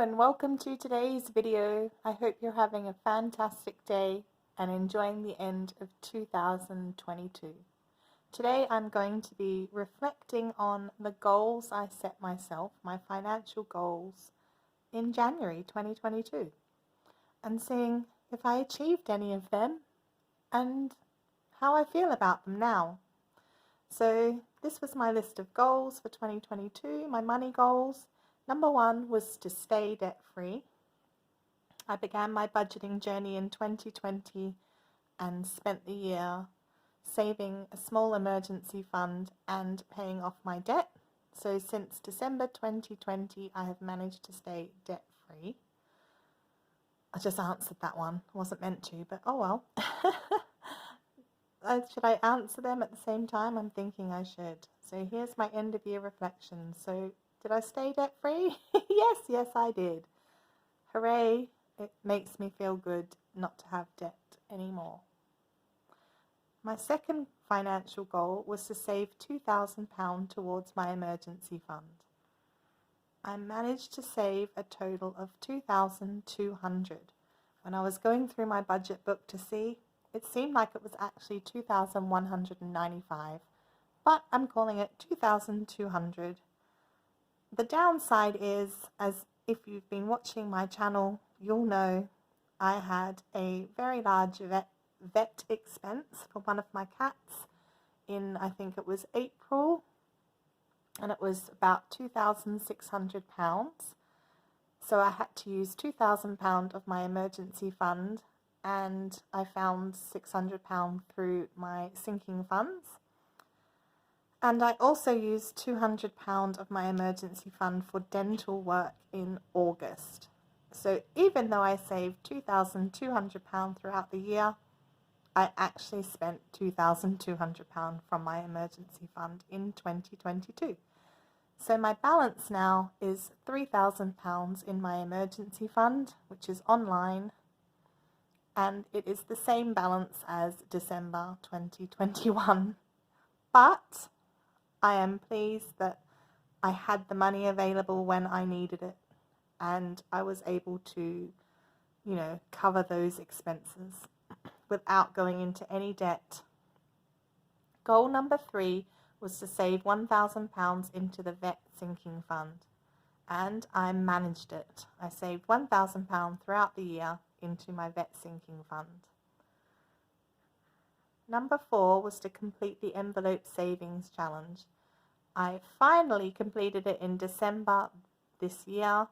and welcome to today's video. I hope you're having a fantastic day and enjoying the end of 2022. Today I'm going to be reflecting on the goals I set myself, my financial goals, in January 2022 and seeing if I achieved any of them and how I feel about them now. So this was my list of goals for 2022, my money goals. Number 1 was to stay debt-free. I began my budgeting journey in 2020 and spent the year saving a small emergency fund and paying off my debt. So since December 2020, I have managed to stay debt-free. I just answered that one. I wasn't meant to, but oh well. Should I answer them at the same time? I'm thinking I should. So here's my end of year reflection. So did I stay debt-free? Yes, I did. Hooray. It makes me feel good not to have debt anymore. My second financial goal was to save £2,000 towards my emergency fund. I managed to save a total of $2,200. When I was going through my budget book to see, it seemed like it was actually $2,195, but I'm calling it $2,200. The downside is, as if you've been watching my channel, you'll know I had a very large vet expense for one of my cats in, I think it was April, and it was about £2,600. So I had to use £2,000 of my emergency fund, and I found £600 through my sinking funds. And I also used £200 of my emergency fund for dental work in August. So even though I saved £2,200 throughout the year, I actually spent £2,200 from my emergency fund in 2022. So my balance now is £3,000 in my emergency fund, which is online, and it is the same balance as December 2021. But I am pleased that I had the money available when I needed it, and I was able to, cover those expenses without going into any debt. Goal number 3 was to save £1,000 into the vet sinking fund, and I managed it. I saved £1,000 throughout the year into my vet sinking fund. Number 4 was to complete the envelope savings challenge. I finally completed it in December this year.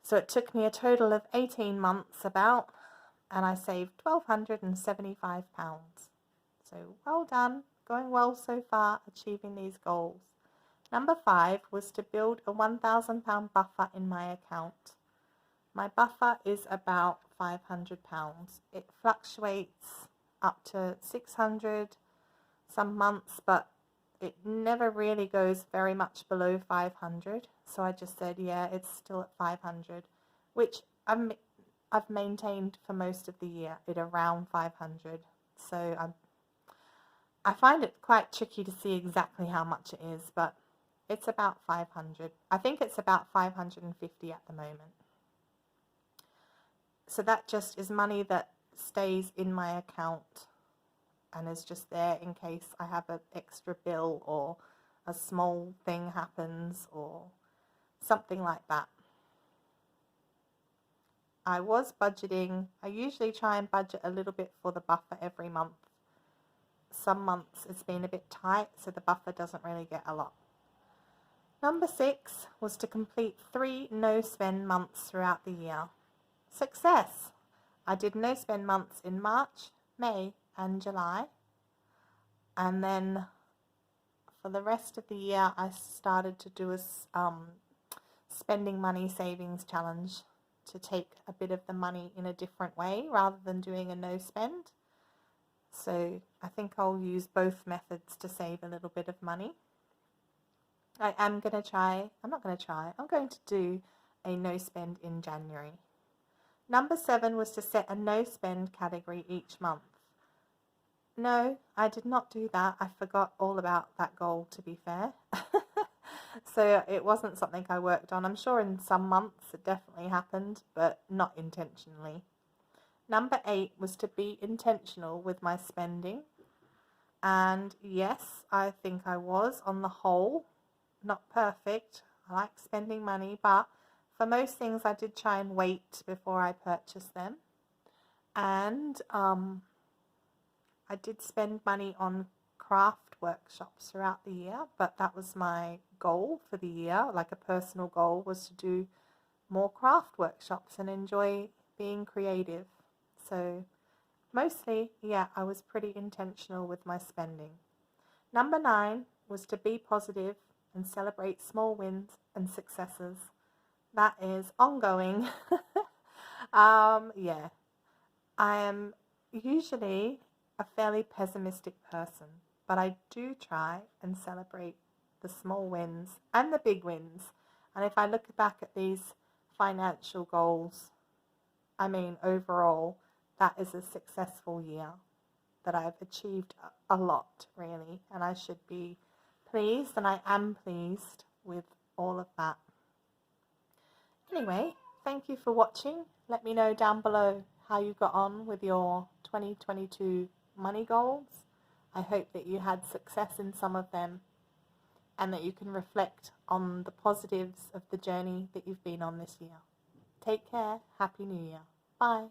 So it took me a total of 18 months about, and I saved £1,275. So well done, going well so far, achieving these goals. Number 5 was to build a £1,000 buffer in my account. My buffer is about £500. It fluctuates up to 600 some months, but it never really goes very much below 500. So I just said, yeah, it's still at 500, which I've maintained for most of the year at around 500. So I find it quite tricky to see exactly how much it is, but it's about 500. I think it's about 550 at the moment. So that just is money that stays in my account and is just there in case I have an extra bill or a small thing happens or something like that. I was budgeting. I usually try and budget a little bit for the buffer every month. Some months it's been a bit tight, so the buffer doesn't really get a lot. Number 6 was to complete 3 no-spend months throughout the year. Success! I did no-spend months in March, May and July, and then for the rest of the year I started to do a spending money savings challenge to take a bit of the money in a different way rather than doing a no-spend. So I think I'll use both methods to save a little bit of money. I'm going to do a no-spend in January. Number 7 was to set a no-spend category each month. No, I did not do that. I forgot all about that goal, to be fair. So it wasn't something I worked on. I'm sure in some months it definitely happened, but not intentionally. Number 8 was to be intentional with my spending. And yes, I think I was on the whole. Not perfect. I like spending money, but for most things I did try and wait before I purchased them. And I did spend money on craft workshops throughout the year, but that was my goal for the year. Like a personal goal was to do more craft workshops and enjoy being creative. So mostly, yeah, I was pretty intentional with my spending. Number 9 was to be positive and celebrate small wins and successes. That is ongoing. Yeah, I am usually a fairly pessimistic person, but I do try and celebrate the small wins and the big wins. And if I look back at these financial goals, I mean, overall, that is a successful year that I've achieved a lot, really, and I should be pleased, and I am pleased with all of that. Anyway, thank you for watching. Let me know down below how you got on with your 2022 money goals. I hope that you had success in some of them and that you can reflect on the positives of the journey that you've been on this year. Take care. Happy New Year. Bye.